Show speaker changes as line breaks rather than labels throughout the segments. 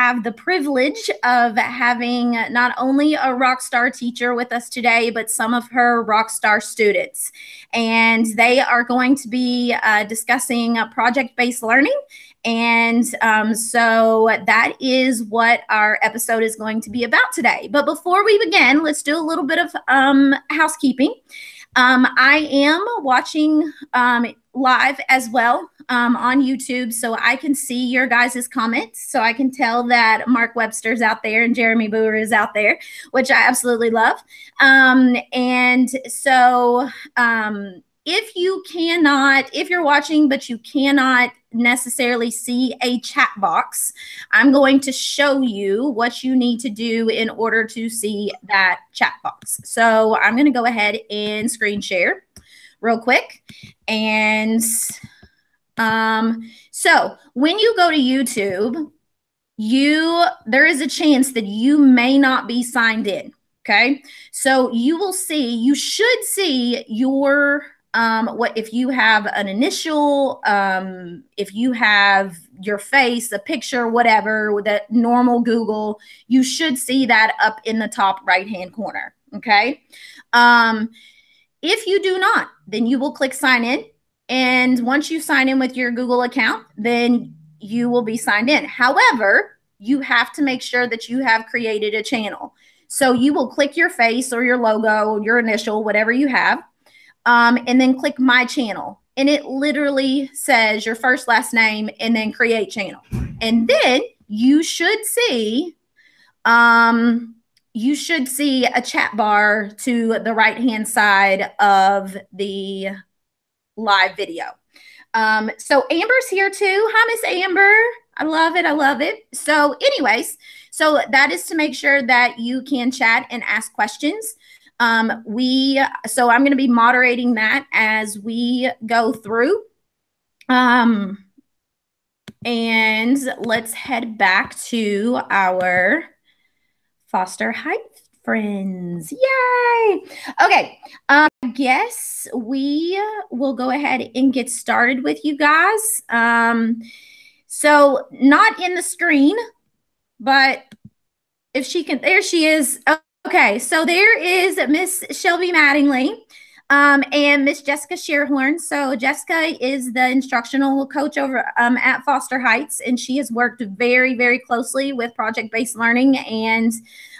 have the privilege of having not only a rock star teacher with us today, but some of her rock star students. And they are going to be discussing project-based learning. And so that is what our episode is going to be about today. But before we begin, let's do a little bit of housekeeping. I am watching live as well on YouTube, so I can see your guys' comments. So I can tell that Mark Webster's out there and Jeremy Boer is out there, which I absolutely love. And so if you're watching but you cannot necessarily see a chat box, I'm going to show you what you need to do in order to see that chat box. So I'm going to go ahead and screen share real quick. And so when you go to YouTube, there is a chance that you may not be signed in. Okay. So you should see your if you have an initial, if you have your face, a picture, whatever, with that normal Google, you should see that up in the top right-hand corner. Okay. If you do not, then you will click sign in. And once you sign in with your Google account, then you will be signed in. However, you have to make sure that you have created a channel. So you will click your face or your logo, your initial, whatever you have. And then click my channel, and it literally says your first, last name, and then create channel. And then you should see a chat bar to the right-hand side of the live video. So Amber's here too. Hi, Miss Amber. I love it. I love it. So anyways, so that is to make sure that you can chat and ask questions. So I'm going to be moderating that as we go through. And let's head back to our Foster Heights friends. Yay! Okay. I guess we will go ahead and get started with you guys. So not in the screen, but if she can, there she is. Okay, so there is Miss Shelby Mattingly and Miss Jessica Shearhorn. So Jessica is the instructional coach over at Foster Heights, and she has worked very, very closely with project-based learning and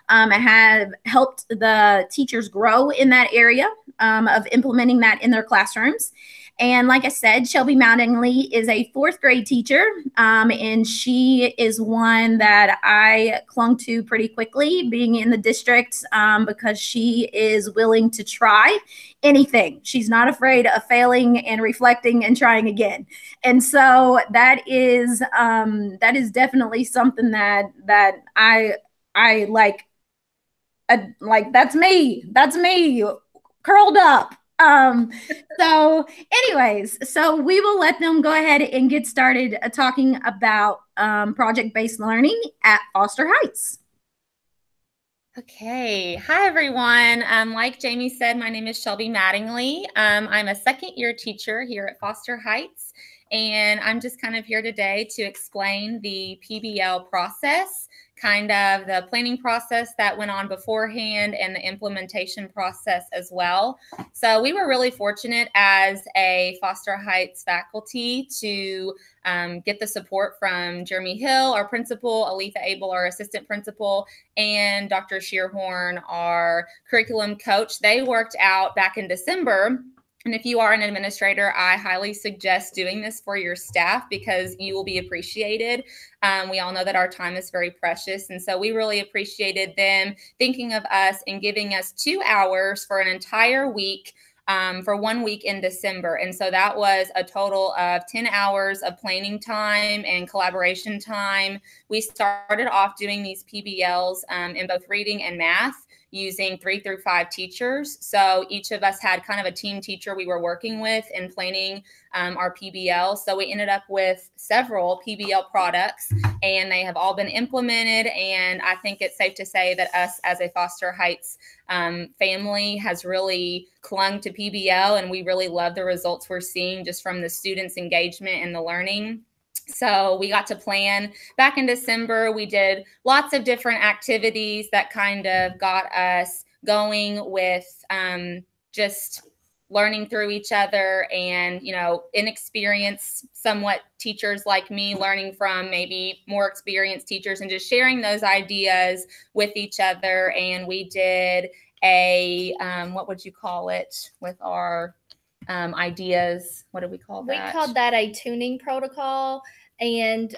have helped the teachers grow in that area of implementing that in their classrooms. And like I said, Shelby Mattingly is a 4th grade teacher, and she is one that I clung to pretty quickly being in the district because she is willing to try anything. She's not afraid of failing and reflecting and trying again. And so that is definitely something that I like. That's me curled up. So anyways, so we will let them go ahead and get started talking about project-based learning at Foster Heights.
Okay. Hi, everyone. Like Jamie said, my name is Shelby Mattingly. I'm a 2nd-year teacher here at Foster Heights, and I'm just kind of here today to explain the PBL process, kind of the planning process that went on beforehand and the implementation process as well. So we were really fortunate as a Foster Heights faculty to get the support from Jeremy Hill, our principal, Aletha Abel, our assistant principal, and Dr. Shearhorn, our curriculum coach. They worked out back in December. And if you are an administrator, I highly suggest doing this for your staff because you will be appreciated. We all know that our time is very precious. And so we really appreciated them thinking of us and giving us 2 hours for an entire week for 1 week in December. And so that was a total of 10 hours of planning time and collaboration time. We started off doing these PBLs in both reading and math, using 3 through 5 teachers. So each of us had kind of a team teacher we were working with in planning our PBL. So we ended up with several PBL products, and they have all been implemented. And I think it's safe to say that us as a Foster Heights family has really clung to PBL, and we really love the results we're seeing just from the students' engagement and the learning. So we got to plan back in December. We did lots of different activities that kind of got us going with just learning through each other, and, you know, inexperienced somewhat teachers like me learning from maybe more experienced teachers and just sharing those ideas with each other. And we did a what would you call it with our ideas? What did we call that?
We called that a tuning protocol. And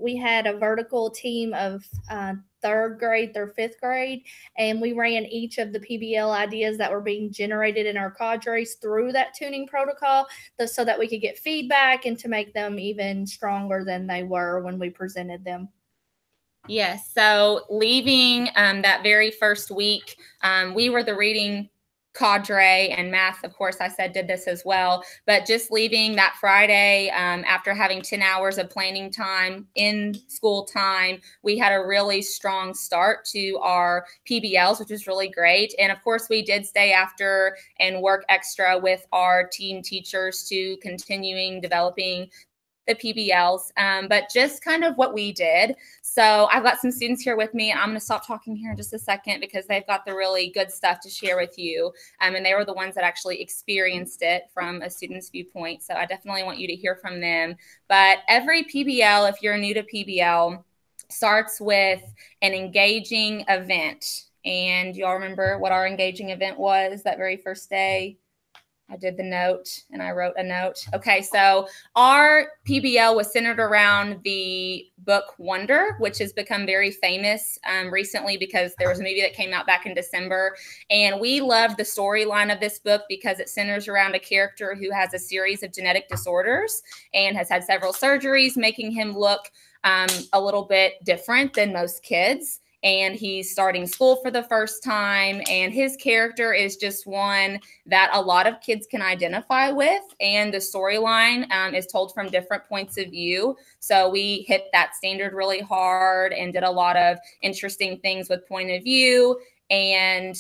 we had a vertical team of third grade through fifth grade, and we ran each of the PBL ideas that were being generated in our cadres through that tuning protocol, so that we could get feedback and to make them even stronger than they were when we presented them.
Yes. So leaving that very first week, we were the reading cadre, and math, of course, I said did this as well. But just leaving that Friday after having 10 hours of planning time in school time, we had a really strong start to our PBLs, which was really great. And of course, we did stay after and work extra with our teen teachers to continuing developing the PBLs, but just kind of what we did. So I've got some students here with me, and I'm going to stop talking here in just a second because they've got the really good stuff to share with you. And they were the ones that actually experienced it from a student's viewpoint. So I definitely want you to hear from them. But every PBL, if you're new to PBL, starts with an engaging event. And you all remember what our engaging event was that very first day? I did the note and I wrote a note. Okay, so our PBL was centered around the book Wonder, which has become very famous recently because there was a movie that came out back in December. And we loved the storyline of this book because it centers around a character who has a series of genetic disorders and has had several surgeries, making him look a little bit different than most kids. And he's starting school for the first time, and his character is just one that a lot of kids can identify with, and the storyline is told from different points of view. So we hit that standard really hard and did a lot of interesting things with point of view. And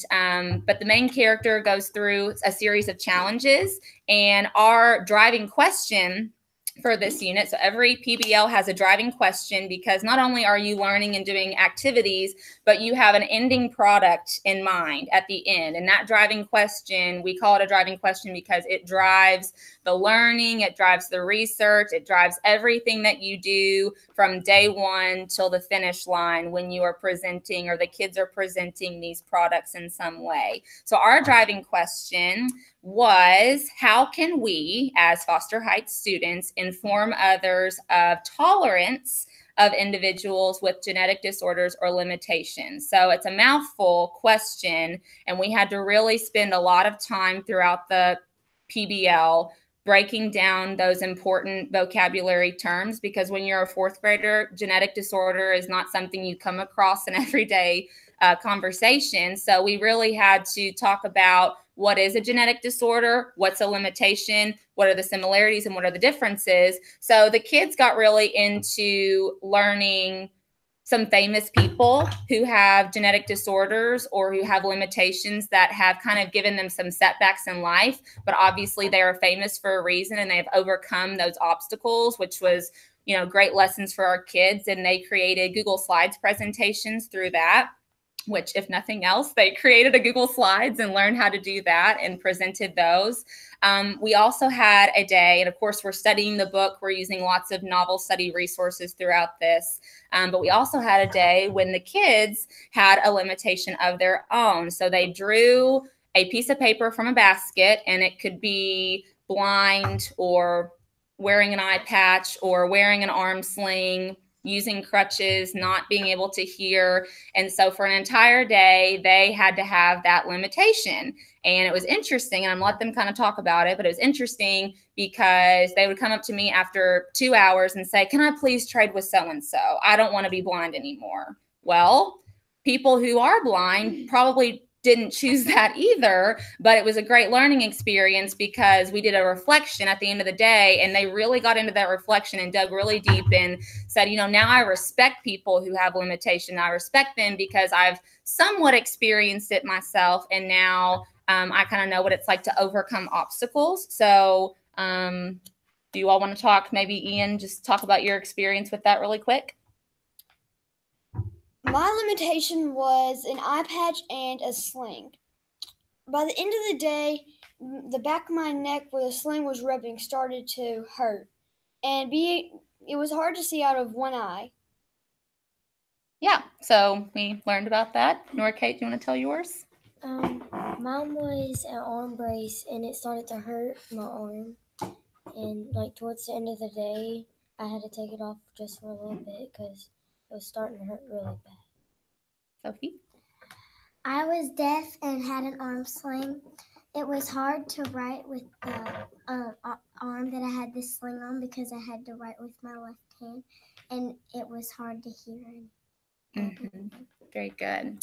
but the main character goes through a series of challenges, and our driving question for this unit. So every PBL has a driving question, because not only are you learning and doing activities, but you have an ending product in mind at the end. And that driving question, we call it a driving question because it drives the learning, it drives the research, it drives everything that you do from day one till the finish line when you are presenting or the kids are presenting these products in some way. So our driving question was, how can we as Foster Heights students inform others of tolerance of individuals with genetic disorders or limitations? So it's a mouthful question, and we had to really spend a lot of time throughout the PBL breaking down those important vocabulary terms, because when you're a fourth grader, genetic disorder is not something you come across in everyday conversation. So we really had to talk about what is a genetic disorder, what's a limitation, what are the similarities and what are the differences. So the kids got really into learning some famous people who have genetic disorders or who have limitations that have kind of given them some setbacks in life, but obviously they are famous for a reason and they've overcome those obstacles, which was, you know, great lessons for our kids. And they created Google Slides presentations through that, which, if nothing else, they created a Google Slides and learned how to do that and presented those. We also had a day, and of course, we're studying the book. We're using lots of novel study resources throughout this. But we also had a day when the kids had a limitation of their own. So they drew a piece of paper from a basket, and it could be blind or wearing an eye patch or wearing an arm sling, using crutches, not being able to hear. And so for an entire day, they had to have that limitation. And it was interesting, and I'm let them kind of talk about it, but it was interesting because they would come up to me after 2 hours and say, can I please trade with so-and-so? I don't want to be blind anymore. Well, people who are blind probably didn't choose that either, but it was a great learning experience because we did a reflection at the end of the day, and they really got into that reflection and dug really deep and said, you know, now I respect people who have limitation. I respect them because I've somewhat experienced it myself, and now I kind of know what it's like to overcome obstacles. So do you all want to talk? Maybe Ian, just talk about your experience with that really quick.
My limitation was an eye patch and a sling. By the end of the day, the back of my neck where the sling was rubbing started to hurt, and it was hard to see out of one eye.
Yeah, so we learned about that. Nora Kate, do you want to tell yours?
Mine was an arm brace, and it started to hurt my arm. And like towards the end of the day, I had to take it off just for a little bit because it was starting to hurt really bad.
Sophie?
I was deaf and had an arm sling. It was hard to write with the arm that I had the sling on because I had to write with my left hand, and it was hard to hear.
Very good.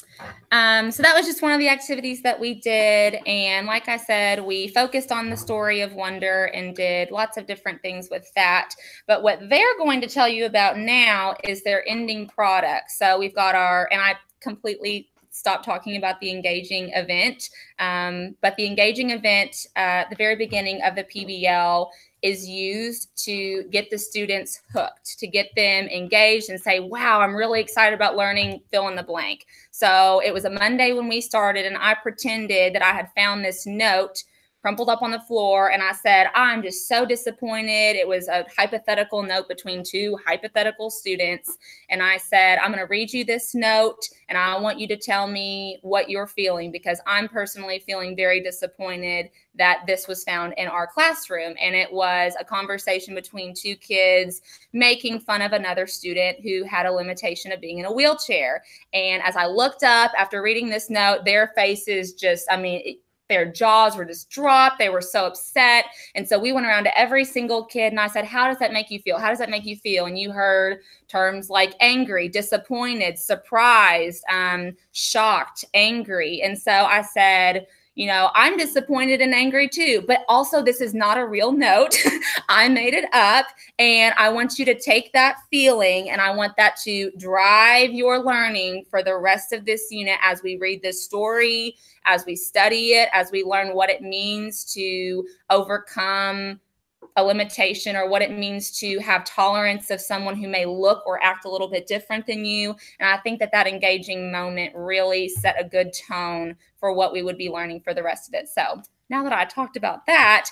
So that was just one of the activities that we did. And like I said, we focused on the story of wonder and did lots of different things with that. But what they're going to tell you about now is their ending product. So we've got and I completely stopped talking about the engaging event. But the engaging event at the very beginning of the PBL is used to get the students hooked, to get them engaged and say, wow, I'm really excited about learning fill in the blank. So it was a Monday when we started, and I pretended that I had found this note crumpled up on the floor, and I said, I'm just so disappointed. It was a hypothetical note between two hypothetical students. And I said, I'm going to read you this note, and I want you to tell me what you're feeling, because I'm personally feeling very disappointed that this was found in our classroom. And it was a conversation between two kids making fun of another student who had a limitation of being in a wheelchair. And as I looked up after reading this note, their faces just, their jaws were just dropped. They were so upset. And so we went around to every single kid and I said, how does that make you feel? How does that make you feel? And you heard terms like angry, disappointed, surprised, shocked, angry. And so I said, I'm disappointed and angry too, but also this is not a real note. I made it up, and I want you to take that feeling and I want that to drive your learning for the rest of this unit as we read this story, as we study it, as we learn what it means to overcome a limitation or what it means to have tolerance of someone who may look or act a little bit different than you. And I think that engaging moment really set a good tone for what we would be learning for the rest of it. So now that I talked about that,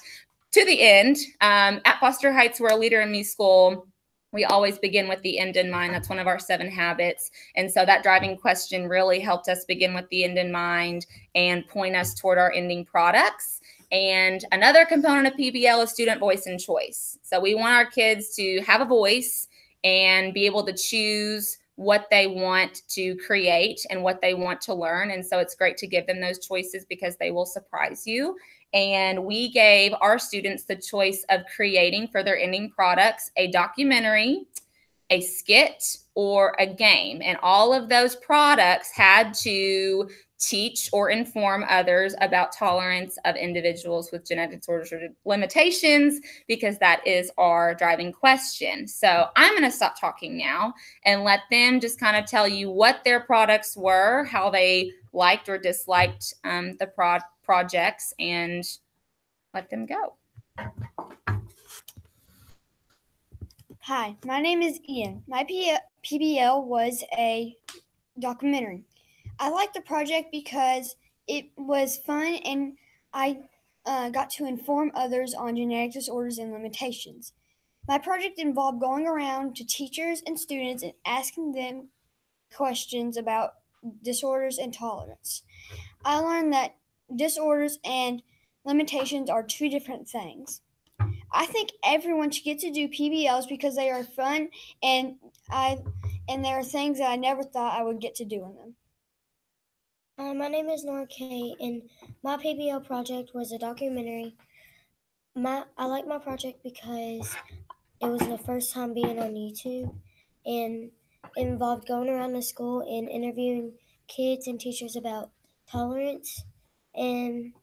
to the end, at Foster Heights, we're a Leader in Me school. We always begin with the end in mind. That's one of our 7 habits. And so that driving question really helped us begin with the end in mind and point us toward our ending products. And another component of PBL is student voice and choice. So we want our kids to have a voice and be able to choose what they want to create and what they want to learn. And so it's great to give them those choices because they will surprise you. And we gave our students the choice of creating for their ending products a documentary, a skit, or a game. And all of those products had to teach or inform others about tolerance of individuals with genetic disorders or limitations, because that is our driving question. So I'm going to stop talking now and let them just kind of tell you what their products were, how they liked or disliked the projects, and let them go.
Hi, my name is Ian. My PBL was a documentary. I liked the project because it was fun and I got to inform others on genetic disorders and limitations. My project involved going around to teachers and students and asking them questions about disorders and tolerance. I learned that disorders and limitations are 2 different things. I think everyone should get to do PBLs because they are fun and there are things that I never thought I would get to do in them.
My name is Nora Kay, and my PBL project was a documentary. I like my project because it was the first time being on YouTube, and it involved going around the school and interviewing kids and teachers about tolerance. And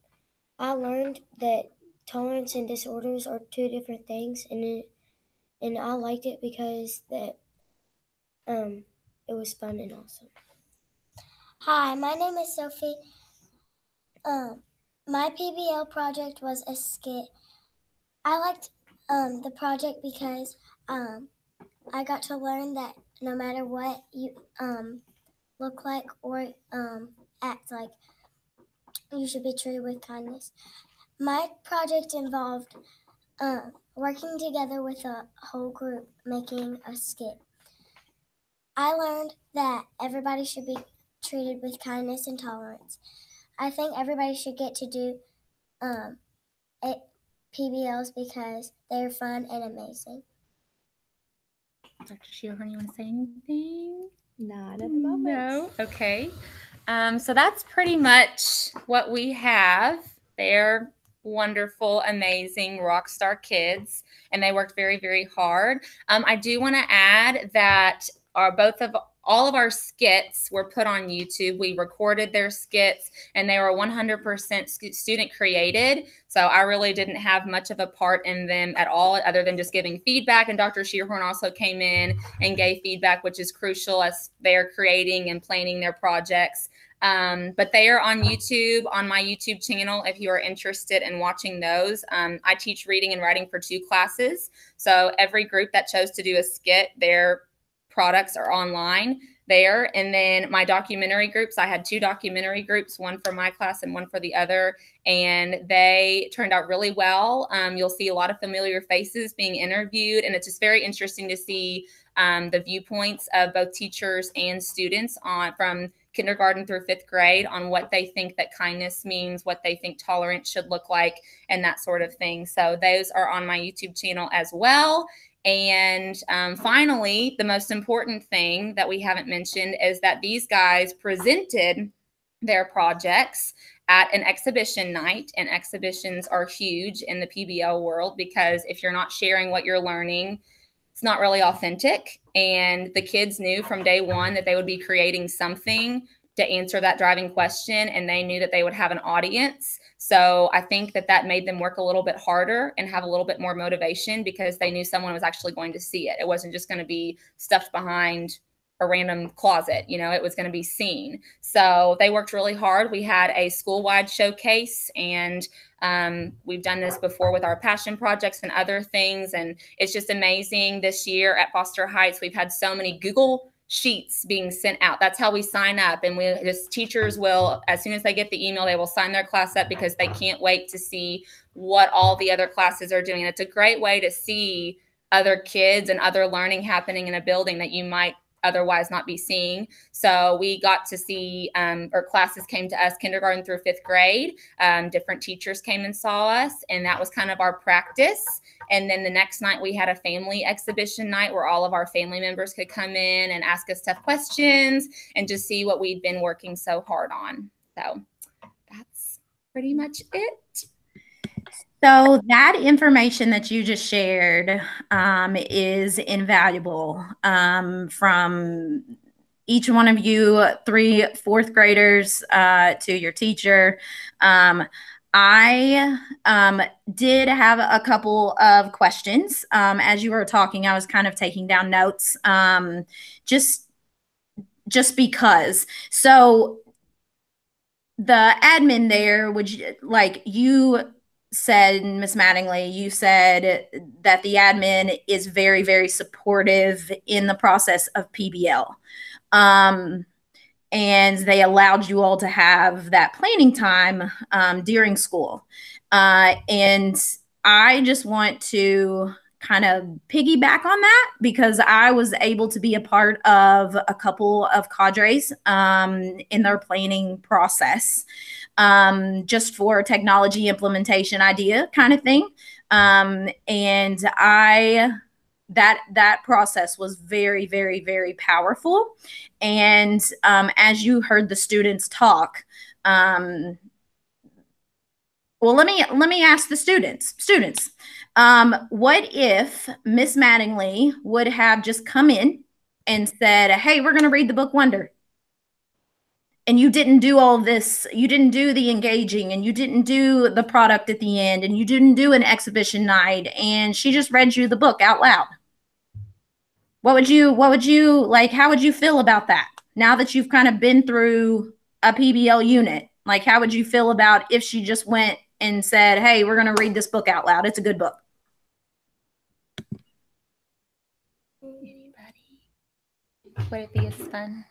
I learned that tolerance and disorders are 2 different things, and I liked it because it was fun and awesome.
Hi, my name is Sophie. My PBL project was a skit. I liked the project because I got to learn that no matter what you look like or act like, you should be treated with kindness. My project involved working together with a whole group making a skit. I learned that everybody should be treated with kindness and tolerance. I think everybody should get to do PBLs because they're fun and amazing.
Dr. Shearhorn, you want to say anything?
Not at the moment.
No. Okay. So that's pretty much what we have. They're wonderful, amazing rock star kids, and they worked very, very hard. I do want to add that all of our skits were put on YouTube. We recorded their skits, and they were 100% student created. So I really didn't have much of a part in them at all, other than just giving feedback. And Dr. Shearhorn also came in and gave feedback, which is crucial as they are creating and planning their projects. But they are on YouTube, on my YouTube channel, if you are interested in watching those. I teach reading and writing for 2 classes. So every group that chose to do a skit, their products are online there. And then my documentary groups, I had 2 documentary groups, one for my class and one for the other, and they turned out really well. You'll see a lot of familiar faces being interviewed, and it's just very interesting to see the viewpoints of both teachers and students from kindergarten through 5th grade on what they think that kindness means, what they think tolerance should look like, and that sort of thing. So those are on my YouTube channel as well. And finally, the most important thing that we haven't mentioned is that these guys presented their projects at an exhibition night, and exhibitions are huge in the PBL world because if you're not sharing what you're learning, it's not really authentic. And the kids knew from day one that they would be creating something to answer that driving question, and they knew that they would have an audience. So I think that made them work a little bit harder and have a little bit more motivation because they knew someone was actually going to see it. It wasn't just going to be stuffed behind a random closet, it was going to be seen. So they worked really hard. We had a school-wide showcase, and we've done this before with our passion projects and other things. And it's just amazing. This year at Foster Heights, we've had so many Google sheets being sent out. That's how we sign up. And teachers will, as soon as they get the email, they will sign their class up because they can't wait to see what all the other classes are doing. And it's a great way to see other kids and other learning happening in a building that you might otherwise not be seeing. So we got to see, or classes came to us kindergarten through 5th grade. Different teachers came and saw us, and that was kind of our practice. And then the next night we had a family exhibition night where all of our family members could come in and ask us tough questions and just see what we'd been working so hard on. So that's pretty much it.
So that information that you just shared is invaluable from each one of you, 3 4th graders to your teacher. I did have a couple of questions. As you were talking, I was kind of taking down notes just because. So the admin there, you said, Miss Mattingly, you said that the admin is very, very supportive in the process of PBL. And they allowed you all to have that planning time during school. And I just want to kind of piggyback on that because I was able to be a part of a couple of cadres in their planning process. Just for technology implementation idea kind of thing. And that process was very, very, very powerful. And as you heard the students talk, well, let me ask the students, what if Miss Mattingly would have just come in and said, hey, we're going to read the book Wonder. And you didn't do all this, you didn't do the engaging, and you didn't do the product at the end, and you didn't do an exhibition night, and she just read you the book out loud. What would you like, how would you feel about that? Now that you've kind of been through a PBL unit, like how would you feel about if she just went and said, hey, we're going to read this book out loud? It's a good book.
Would it be as fun?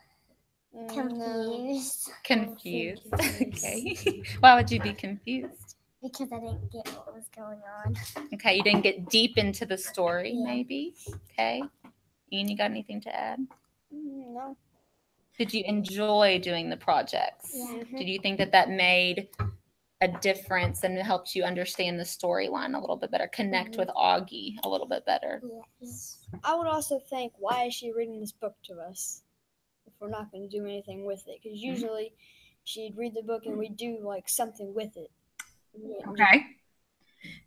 Confused.
Confused. Okay. Why would you be confused?
Because I didn't get what was going on.
Okay, you didn't get deep into the story,
Yeah.
maybe. Okay. Ian, you got anything to add?
No.
Did you enjoy doing the projects?
Yeah.
Did you think that that made a difference and helped you understand the storyline a little bit better, connect with Augie a little bit better?
Yes.
I would also think, why is she reading this book to us if we're not going to do anything with it? Because usually she'd read the book and we'd do like something with it.
Okay.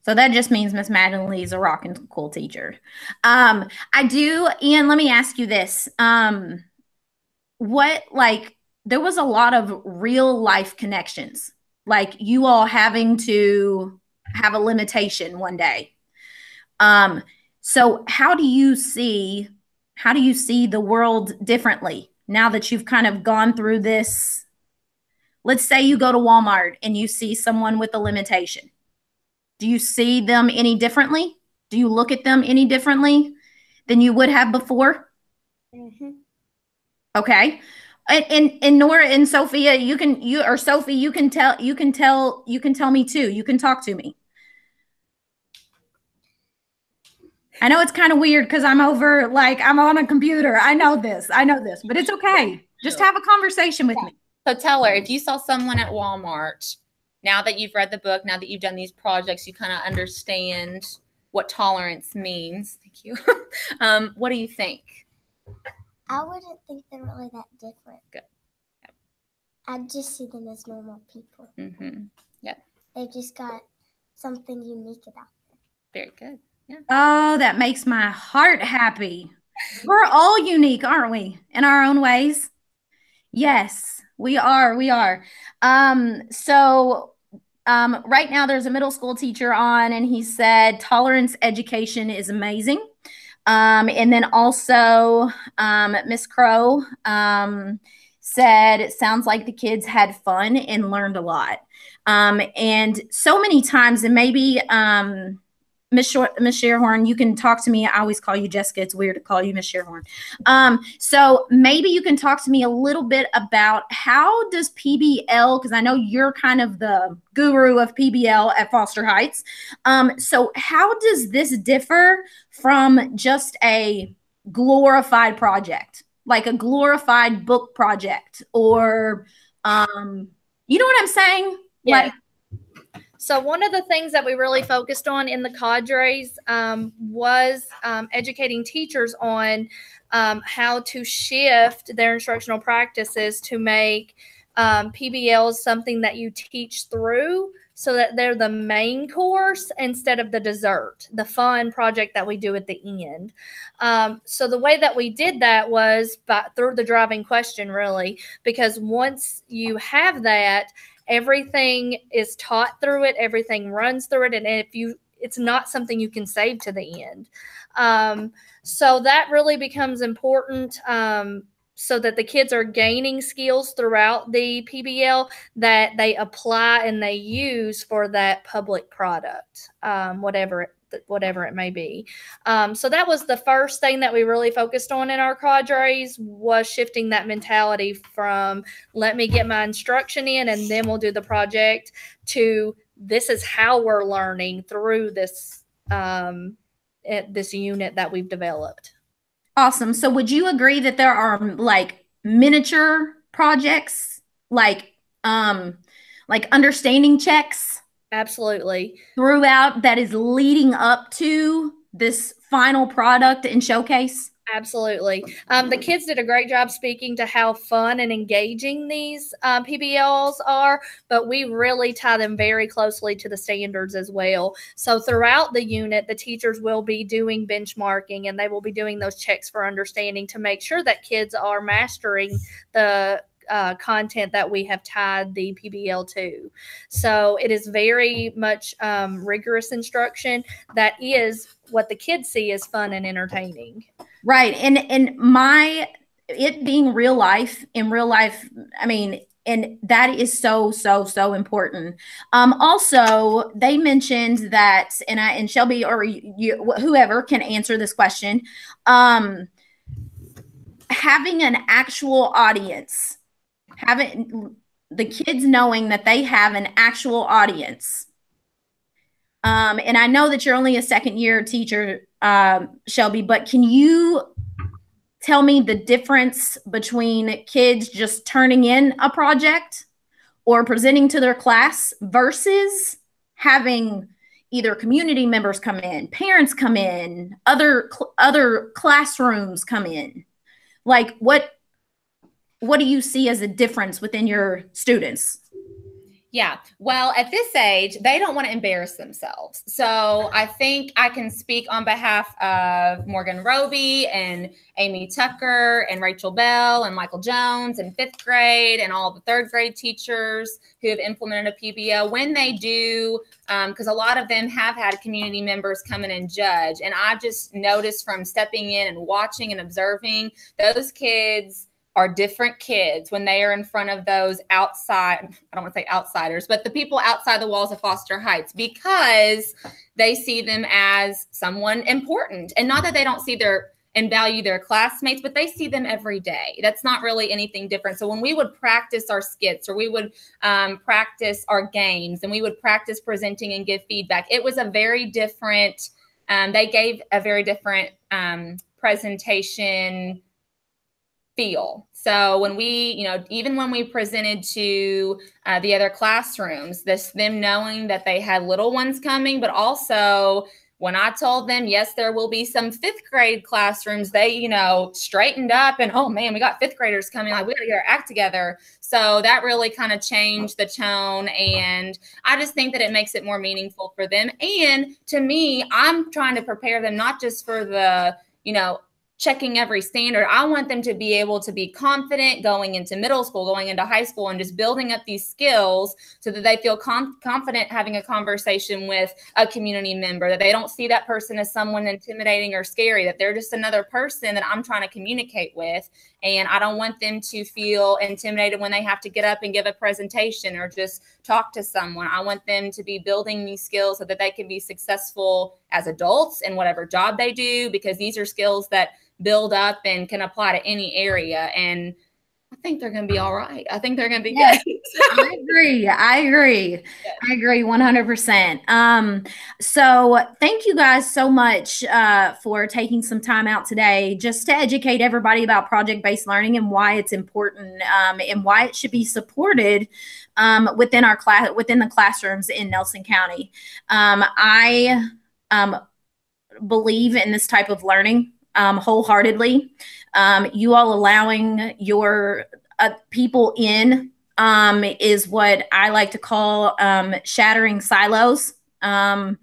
So that just means Miss Mattingly is a rocking cool teacher. I do, Ian, let me ask you this. What, like, there was a lot of real life connections, like you all having to have a limitation one day. So how do you see the world differently now that you've kind of gone through this? Let's say you go to Walmart and you see someone with a limitation. Do you see them any differently? Do you look at them any differently than you would have before?
Mm-hmm.
Okay. And Nora and Sophia, you can tell me too. You can talk to me. I know it's kind of weird because I'm on a computer. I know this, but it's okay. Just have a conversation with me.
So tell her, if you saw someone at Walmart, now that you've read the book, now that you've done these projects, you kind of understand what tolerance means. Thank you. What do you think?
I wouldn't think they're really that different.
Good. Yep.
I'd just see them as normal people.
Mm-hmm. Yep.
They've just got something unique about them.
Very good. Yeah.
Oh, that makes my heart happy. We're all unique, aren't we? In our own ways. Yes, we are. We are. Right now there's a middle school teacher on, and he said tolerance education is amazing. And then also Miss Crow said it sounds like the kids had fun and learned a lot. And so many times, and maybe Miss Sherhorn, you can talk to me. I always call you Jessica. It's weird to call you Miss Sherhorn. So maybe you can talk to me a little bit about how does PBL, because I know you're kind of the guru of PBL at Foster Heights. So how does this differ from just a glorified project, like a glorified book project, or you know what I'm saying?
Yeah.
Like,
so one of the things that we really focused on in the cadres was educating teachers on how to shift their instructional practices to make PBLs something that you teach through, so that they're the main course instead of the dessert, the fun project that we do at the end. So the way that we did that was through the driving question, really, because once you have that, everything is taught through it, everything runs through it, and it's not something you can save to the end. So that really becomes important, so that the kids are gaining skills throughout the PBL that they apply and they use for that public product, whatever it may be. So that was the first thing that we really focused on in our cadres, was shifting that mentality from let me get my instruction in and then we'll do the project, to this is how we're learning through this this unit that we've developed.
awesome. So would you agree that there are like miniature projects, like understanding checks?
Absolutely.
Throughout, that is leading up to this final product and showcase?
Absolutely. The kids did a great job speaking to how fun and engaging these PBLs are, but we really tie them very closely to the standards as well. So throughout the unit, the teachers will be doing benchmarking, and they will be doing those checks for understanding to make sure that kids are mastering the content that we have tied the PBL to. So it is very much rigorous instruction that is what the kids see as fun and entertaining.
Right. And it being real life, I mean, and that is so important. Also, they mentioned that, and Shelby or whoever can answer this question. having an actual audience, having the kids knowing that they have an actual audience. And I know that you're only a second year teacher, Shelby, but can you tell me the difference between kids just turning in a project or presenting to their class versus having either community members come in, parents come in, other classrooms come in? Like what do you see as a difference within your students?
Yeah. Well, at this age, they don't want to embarrass themselves. So I think I can speak on behalf of Morgan Roby and Amy Tucker and Rachel Bell and Michael Jones in 5th grade and all the 3rd grade teachers who have implemented a PBL. When they do, because a lot of them have had community members come in and judge. And I just noticed from stepping in and watching and observing, those kids are different kids when they are in front of those outside, I don't want to say outsiders, but the people outside the walls of Foster Heights, because they see them as someone important. And not that they don't see and value their classmates, but they see them every day. That's not really anything different. So when we would practice our skits, or we would practice our games, and we would practice presenting and give feedback, it was a very different, they gave a very different presentation feel. So when we, even when we presented to the other classrooms, them knowing that they had little ones coming, but also when I told them, yes, there will be some 5th grade classrooms, they, straightened up and, oh man, we got 5th graders coming, like we got to get our act together. So that really kind of changed the tone. And I just think that it makes it more meaningful for them. And to me, I'm trying to prepare them not just for the, checking every standard. I want them to be able to be confident going into middle school, going into high school, and just building up these skills so that they feel confident having a conversation with a community member, that they don't see that person as someone intimidating or scary, that they're just another person that I'm trying to communicate with. And I don't want them to feel intimidated when they have to get up and give a presentation or just talk to someone. I want them to be building these skills so that they can be successful as adults in whatever job they do, because these are skills that build up and can apply to any area. And I think they're going to be all right. I think they're going to be good.
I agree. Yes. I agree 100%. So thank you guys so much for taking some time out today just to educate everybody about project-based learning and why it's important and why it should be supported within the classrooms in Nelson County. I believe in this type of learning wholeheartedly. You all allowing your people in is what I like to call shattering silos. And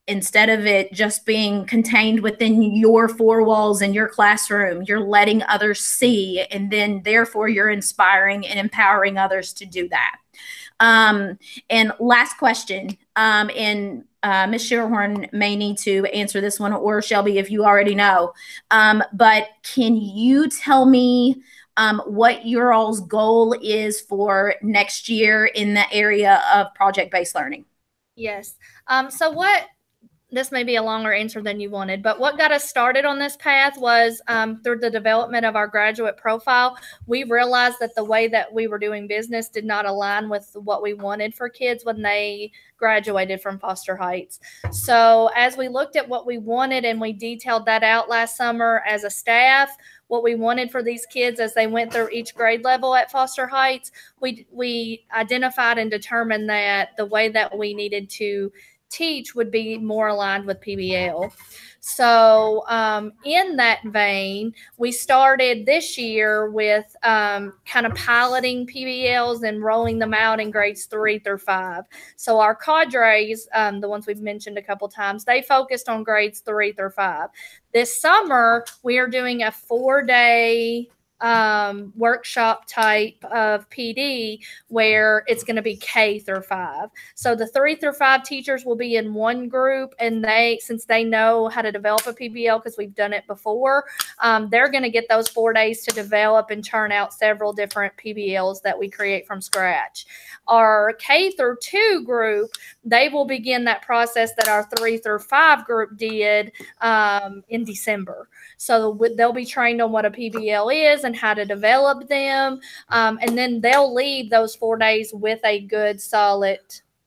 instead of it just being contained within your 4 walls in your classroom, you're letting others see, and then therefore you're inspiring and empowering others to do that. And last question, and Ms. Shearhorn may need to answer this one, or Shelby, if you already know. But can you tell me what your all's goal is for next year in the area of project-based learning?
Yes. This may be a longer answer than you wanted, but what got us started on this path was through the development of our graduate profile. We realized that the way that we were doing business did not align with what we wanted for kids when they graduated from Foster Heights. So as we looked at what we wanted and we detailed that out last summer as a staff, what we wanted for these kids as they went through each grade level at Foster Heights, we identified and determined that the way that we needed to teach would be more aligned with PBL. So in that vein, we started this year with kind of piloting PBLs and rolling them out in grades 3 through 5. So our cadres, the ones we've mentioned a couple times, they focused on grades 3 through 5. This summer, we are doing a 4-day workshop type of PD where it's going to be K through 5. So the 3 through 5 teachers will be in one group, and since they know how to develop a PBL because we've done it before, they're going to get those 4 days to develop and churn out several different PBLs that we create from scratch. Our K through 2 group, they will begin that process that our 3 through 5 group did in December. So they'll be trained on what a PBL is and how to develop them. And then they'll leave those 4 days with a good, solid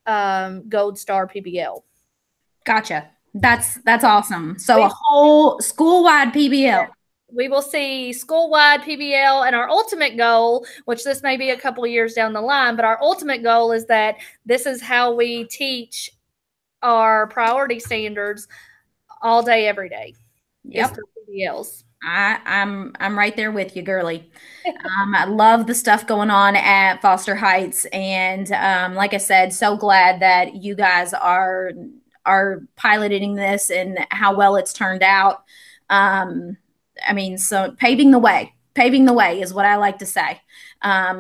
gold star PBL.
Gotcha. That's awesome. So a whole school-wide PBL.
Yeah. We will see school-wide PBL, and our ultimate goal, which this may be a couple of years down the line, but our ultimate goal is that this is how we teach our priority standards all day, every day.
Yep.
Through PBLs.
I'm right there with you, girly. I love the stuff going on at Foster Heights, and like I said, so glad that you guys are piloting this and how well it's turned out. I mean, so paving the way is what I like to say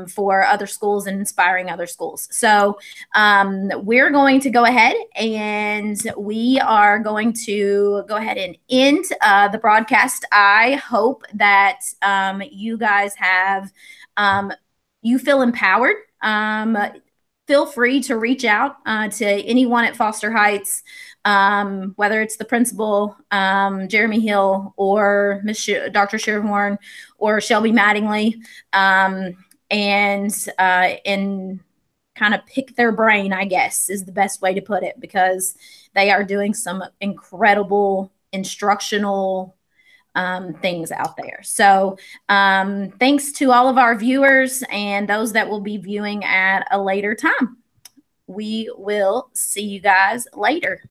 for other schools and inspiring other schools. So we're going to go ahead and we are going to go ahead and end the broadcast. I hope that you guys have, you feel empowered. Feel free to reach out to anyone at Foster Heights, whether it's the principal, Jeremy Hill, or Dr. Shearhorn, or Shelby Mattingly, and kind of pick their brain, I guess, is the best way to put it, because they are doing some incredible instructional things out there. So thanks to all of our viewers and those that will be viewing at a later time. We will see you guys later.